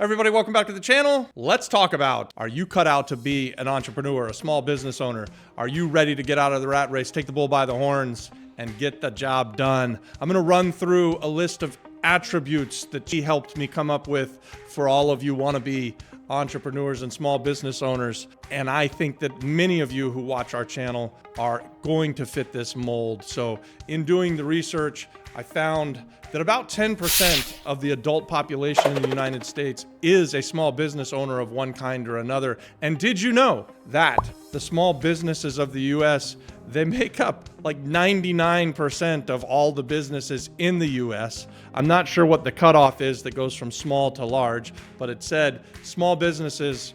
Everybody, welcome back to the channel. Let's talk about, are you cut out to be an entrepreneur, a small business owner? Are you ready to get out of the rat race, take the bull by the horns, and get the job done? I'm gonna run through a list of attributes that he helped me come up with for all of you wannabe entrepreneurs and small business owners. And I think that many of you who watch our channel are going to fit this mold. So in doing the research, I found that about 10% of the adult population in the United States is a small business owner of one kind or another. And did you know that the small businesses of the US, they make up like 99% of all the businesses in the US? I'm not sure what the cutoff is that goes from small to large, but it said small businesses,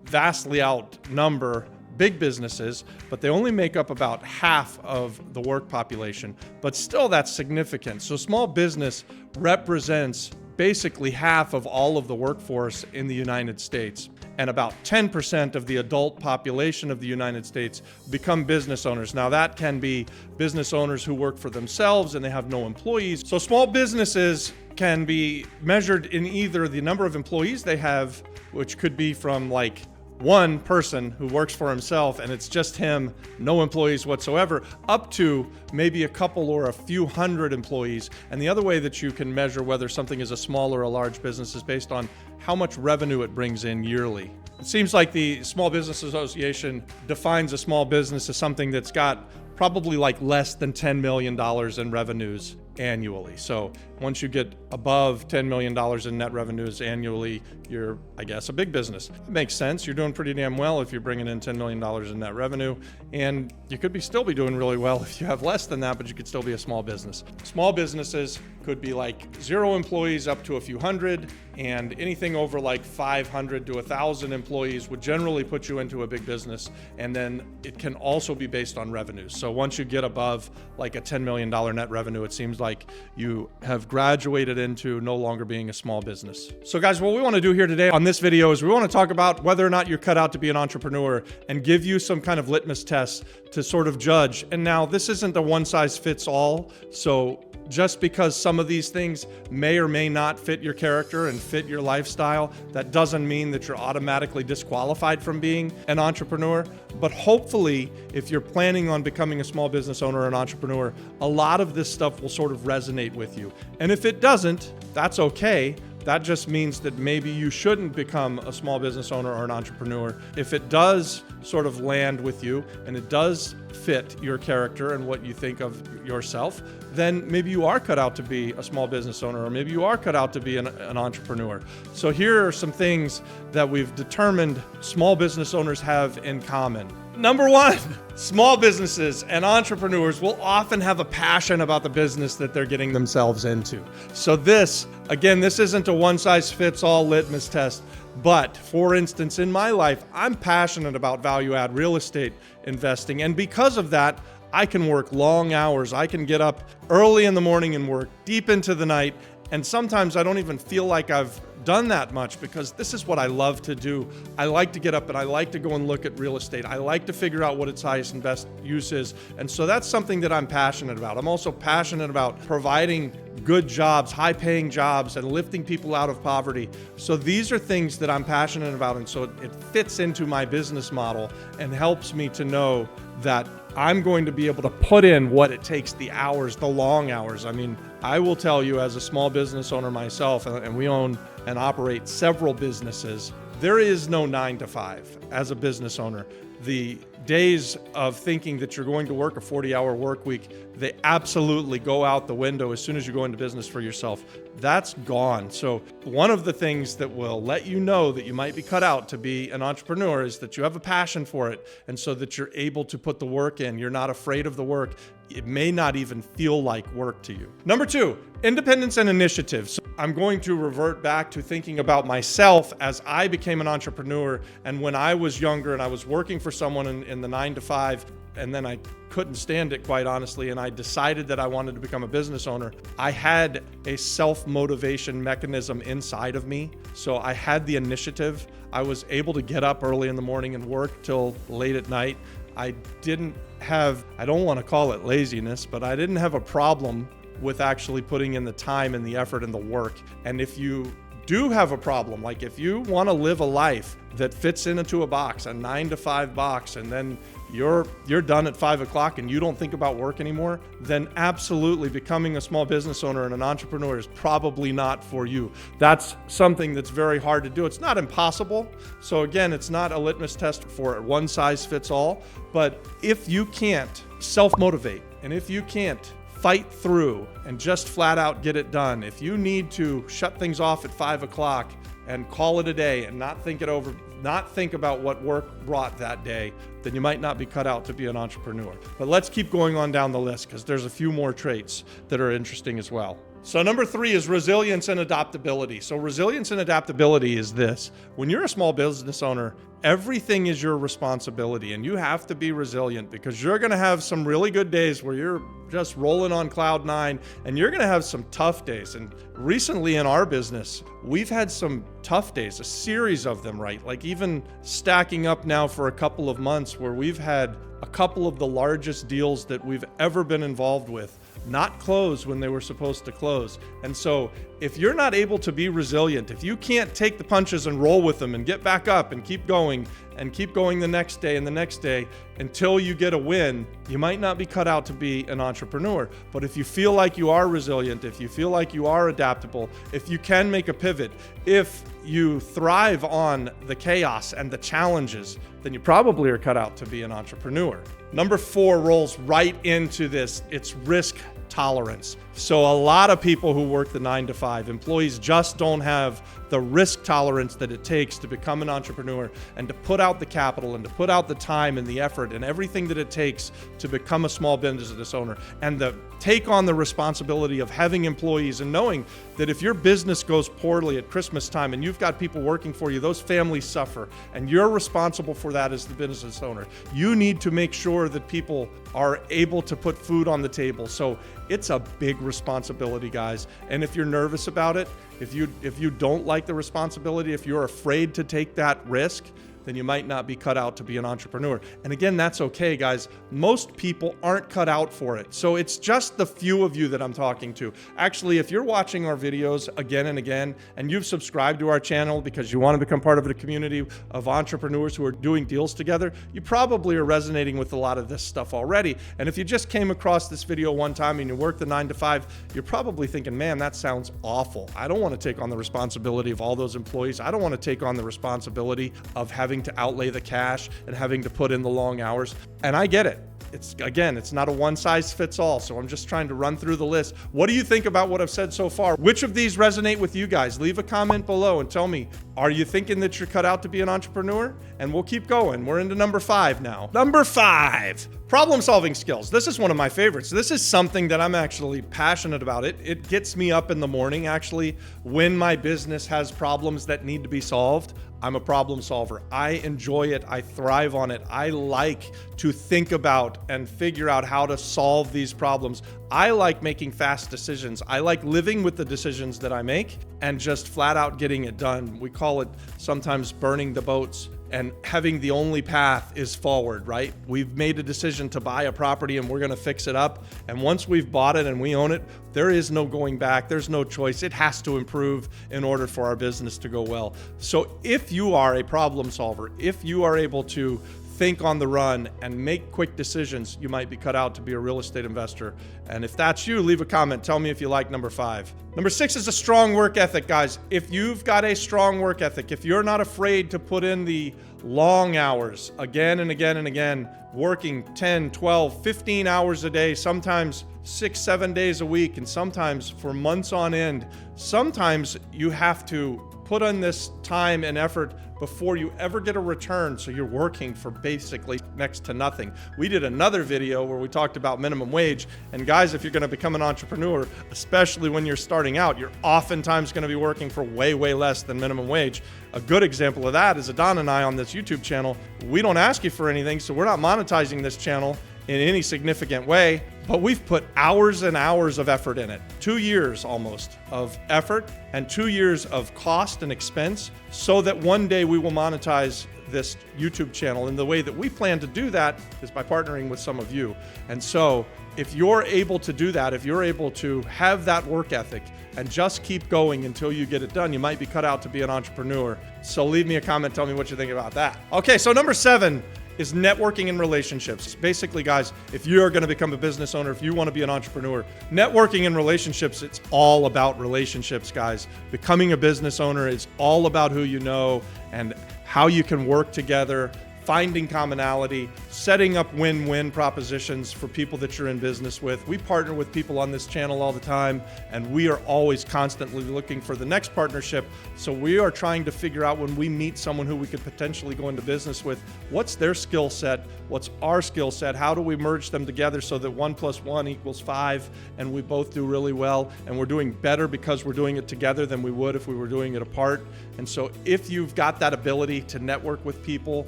vastly outnumber big businesses, but they only make up about half of the work population. But still, that's significant. So small business represents basically half of all of the workforce in the United States. And about 10% of the adult population of the United States become business owners. Now that can be business owners who work for themselves and they have no employees. So small businesses can be measured in either the number of employees they have, which could be from like one person who works for himself and it's just him, no employees whatsoever, up to maybe a couple or a few hundred employees. And the other way that you can measure whether something is a small or a large business is based on how much revenue it brings in yearly. It seems like the Small Business Association defines a small business as something that's got probably like less than $10 million in revenues annually. So once you get above $10 million in net revenues annually, you're, I guess, a big business. It makes sense. You're doing pretty damn well if you're bringing in $10 million in net revenue. And you could still be doing really well if you have less than that, but you could still be a small business. Small businesses could be like 0 employees up to a few hundred, and anything over like 500 to 1,000 employees would generally put you into a big business. And then it can also be based on revenues. So once you get above like a $10 million net revenue, it seems like you have graduated into no longer being a small business. So guys, what we want to do here today on this video is we want to talk about whether or not you're cut out to be an entrepreneur and give you some kind of litmus test to sort of judge. And now this isn't a one size fits all. So just because some of these things may or may not fit your character and fit your lifestyle, that doesn't mean that you're automatically disqualified from being an entrepreneur. But hopefully, if you're planning on becoming a small business owner or an entrepreneur, a lot of this stuff will sort of resonate with you. And if it doesn't, that's okay. That just means that maybe you shouldn't become a small business owner or an entrepreneur. If it does sort of land with you and it does fit your character and what you think of yourself, then maybe you are cut out to be a small business owner, or maybe you are cut out to be an entrepreneur. So here are some things that we've determined small business owners have in common. Number one, small businesses and entrepreneurs will often have a passion about the business that they're getting themselves into. So this, again, this isn't a one-size-fits-all litmus test, but for instance, in my life, I'm passionate about value-add real estate investing. And because of that, I can work long hours. I can get up early in the morning and work deep into the night. And sometimes I don't even feel like I've done that much because this is what I love to do. I like to get up and I like to go and look at real estate. I like to figure out what its highest and best use is. And so that's something that I'm passionate about. I'm also passionate about providing good jobs, high paying jobs, and lifting people out of poverty. So these are things that I'm passionate about. And so it fits into my business model and helps me to know that I'm going to be able to put in what it takes, the hours, the long hours. I mean, I will tell you as a small business owner myself, and we own and operate several businesses, there is no 9 to 5 as a business owner. The days of thinking that you're going to work a 40-hour work week, they absolutely go out the window as soon as you go into business for yourself. That's gone. So one of the things that will let you know that you might be cut out to be an entrepreneur is that you have a passion for it, and so that you're able to put the work in. You're not afraid of the work. It may not even feel like work to you. Number 2, independence and initiative. So I'm going to revert back to thinking about myself as I became an entrepreneur, and when I was younger and I was working for someone in the 9 to 5, and then I couldn't stand it, quite honestly, and I decided that I wanted to become a business owner. I had a self-motivation mechanism inside of me. So I had the initiative. I was able to get up early in the morning and work till late at night. I didn't have, I don't want to call it laziness, but I didn't have a problem with actually putting in the time and the effort and the work. And if you do have a problem, like if you want to live a life that fits into a box, a 9-to-5 box, and then you're done at 5 o'clock and you don't think about work anymore, then absolutely becoming a small business owner and an entrepreneur is probably not for you. That's something that's very hard to do. It's not impossible. So again, it's not a litmus test for one size fits all, but if you can't self-motivate and if you can't fight through and just flat out get it done, if you need to shut things off at 5 o'clock and call it a day and not think about what work brought that day, then you might not be cut out to be an entrepreneur. But let's keep going on down the list because there's a few more traits that are interesting as well. So number 3 is resilience and adaptability. So resilience and adaptability is this: when you're a small business owner, everything is your responsibility and you have to be resilient because you're going to have some really good days where you're just rolling on cloud 9 and you're going to have some tough days. And recently in our business, we've had some tough days, a series of them, right? Like even stacking up now for a couple of months where we've had a couple of the largest deals that we've ever been involved with not close when they were supposed to close. And so if you're not able to be resilient, if you can't take the punches and roll with them and get back up and keep going the next day and the next day until you get a win, you might not be cut out to be an entrepreneur. But if you feel like you are resilient, if you feel like you are adaptable, if you can make a pivot, if you thrive on the chaos and the challenges, then you probably are cut out to be an entrepreneur. Number 4 rolls right into this. It's risk tolerance. So a lot of people who work the 9-to-5, employees just don't have the risk tolerance that it takes to become an entrepreneur and to put out the capital and to put out the time and the effort and everything that it takes to become a small business owner and to take on the responsibility of having employees and knowing that if your business goes poorly at Christmas time and you've got people working for you, those families suffer and you're responsible for that as the business owner. You need to make sure that people are able to put food on the table. So it's a big responsibility, guys. And if you're nervous about it, if you don't like the responsibility, if you're afraid to take that risk, then you might not be cut out to be an entrepreneur. And again, that's okay, guys. Most people aren't cut out for it. So it's just the few of you that I'm talking to. Actually, if you're watching our videos again and again, and you've subscribed to our channel because you want to become part of a community of entrepreneurs who are doing deals together, you probably are resonating with a lot of this stuff already. And if you just came across this video one time and you work the 9-to-5, you're probably thinking, man, that sounds awful. I don't want to take on the responsibility of all those employees. I don't want to take on the responsibility of having to outlay the cash and having to put in the long hours. And I get it. It's not a one size fits all. So I'm just trying to run through the list. What do you think about what I've said so far? Which of these resonate with you guys? Leave a comment below and tell me, are you thinking that you're cut out to be an entrepreneur? And we'll keep going. We're into number 5 now. Number 5, problem solving skills. This is one of my favorites. This is something that I'm actually passionate about. It gets me up in the morning, actually, when my business has problems that need to be solved. I'm a problem solver. I enjoy it. I thrive on it. I like to think about and figure out how to solve these problems. I like making fast decisions. I like living with the decisions that I make and just flat out getting it done. We call it sometimes burning the boats, and having the only path is forward, right? We've made a decision to buy a property and we're gonna fix it up. And once we've bought it and we own it, there is no going back. There's no choice. It has to improve in order for our business to go well. So if you are a problem solver, if you are able to think on the run and make quick decisions, you might be cut out to be a real estate investor. And if that's you, leave a comment. Tell me if you like number 5. Number 6 is a strong work ethic, guys. If you've got a strong work ethic, if you're not afraid to put in the long hours again and again and again, working 10, 12, 15 hours a day, sometimes 6-7 days a week, and sometimes for months on end, sometimes you have to put in this time and effort before you ever get a return, so you're working for basically next to nothing. We did another video where we talked about minimum wage, and guys, if you're gonna become an entrepreneur, especially when you're starting out, you're oftentimes gonna be working for way, way less than minimum wage. A good example of that is Adon and I on this YouTube channel. We don't ask you for anything, so we're not monetizing this channel in any significant way, but we've put hours and hours of effort in it. 2 years almost of effort and 2 years of cost and expense so that one day we will monetize this YouTube channel. And the way that we plan to do that is by partnering with some of you. And so if you're able to do that, if you're able to have that work ethic and just keep going until you get it done. You might be cut out to be an entrepreneur. So leave me a comment, tell me what you think about that. Okay, so number 7 is networking and relationships. Basically, guys, if you're going to become a business owner, if you want to be an entrepreneur, networking and relationships, it's all about relationships, guys. Becoming a business owner is all about who you know and how you can work together, finding commonality, setting up win-win propositions for people that you're in business with. We partner with people on this channel all the time, and we are always constantly looking for the next partnership. So we are trying to figure out, when we meet someone who we could potentially go into business with, what's their skill set, what's our skill set, how do we merge them together so that 1 + 1 = 5, and we both do really well, and we're doing better because we're doing it together than we would if we were doing it apart. And so if you've got that ability to network with people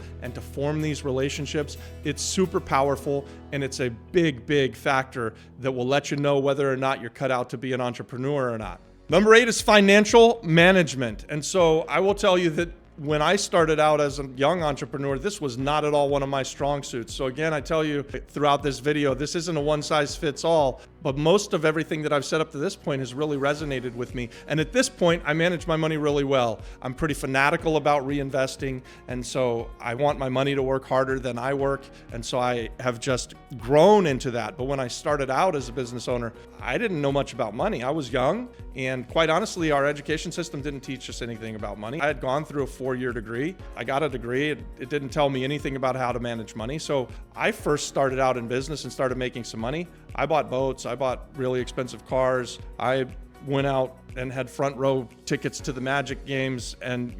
and to form these relationships, it's super powerful, and it's a big, big factor that will let you know whether or not you're cut out to be an entrepreneur or not. Number 8 is financial management. And so I will tell you that when I started out as a young entrepreneur, this was not at all one of my strong suits. So again, I tell you throughout this video, this isn't a one-size-fits-all, but most of everything that I've set up to this point has really resonated with me. And at this point, I manage my money really well. I'm pretty fanatical about reinvesting, and so I want my money to work harder than I work, and so I have just grown into that. But when I started out as a business owner, I didn't know much about money. I was young, and quite honestly, our education system didn't teach us anything about money. I had gone through a 4-year degree. I got a degree. It didn't tell me anything about how to manage money. So I first started out in business and started making some money. I bought boats. I bought really expensive cars. I went out and had front row tickets to the Magic games, and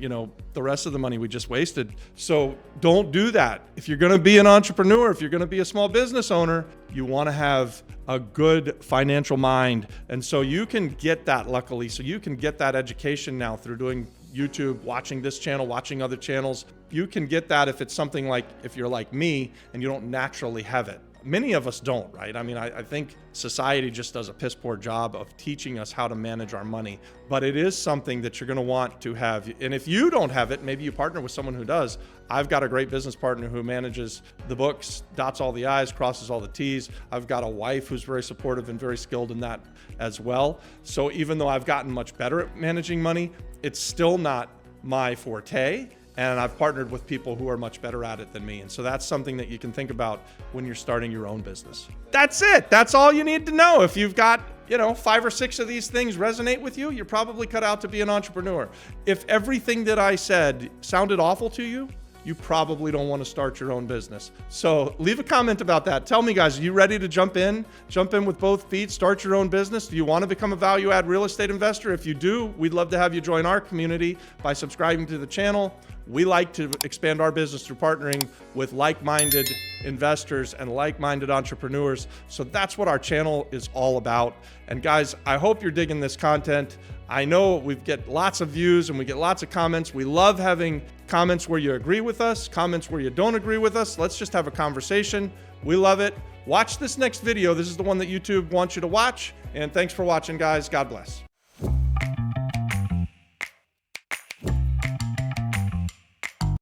the rest of the money we just wasted. So don't do that. If you're going to be an entrepreneur, if you're going to be a small business owner, you want to have a good financial mind. And so you can get that, luckily. So you can get that education now through doing YouTube, watching this channel, watching other channels. You can get that if it's something like, if you're like me and you don't naturally have it. Many of us don't, right? I mean, I think society just does a piss poor job of teaching us how to manage our money, but it is something that you're going to want to have. And if you don't have it, maybe you partner with someone who does. I've got a great business partner who manages the books, dots all the I's, crosses all the T's. I've got a wife who's very supportive and very skilled in that as well. So even though I've gotten much better at managing money, it's still not my forte. And I've partnered with people who are much better at it than me. And so that's something that you can think about when you're starting your own business. That's it. That's all you need to know. If you've got, 5 or 6 of these things resonate with you, you're probably cut out to be an entrepreneur. If everything that I said sounded awful to you, you probably don't want to start your own business. So leave a comment about that. Tell me, guys, are you ready to jump in with both feet, start your own business? Do you want to become a value add real estate investor? If you do, we'd love to have you join our community by subscribing to the channel. We like to expand our business through partnering with like-minded investors and like-minded entrepreneurs. So that's what our channel is all about. And guys, I hope you're digging this content. I know we get lots of views and we get lots of comments. We love having comments where you agree with us, comments where you don't agree with us. Let's just have a conversation. We love it. Watch this next video. This is the one that YouTube wants you to watch. And thanks for watching, guys. God bless.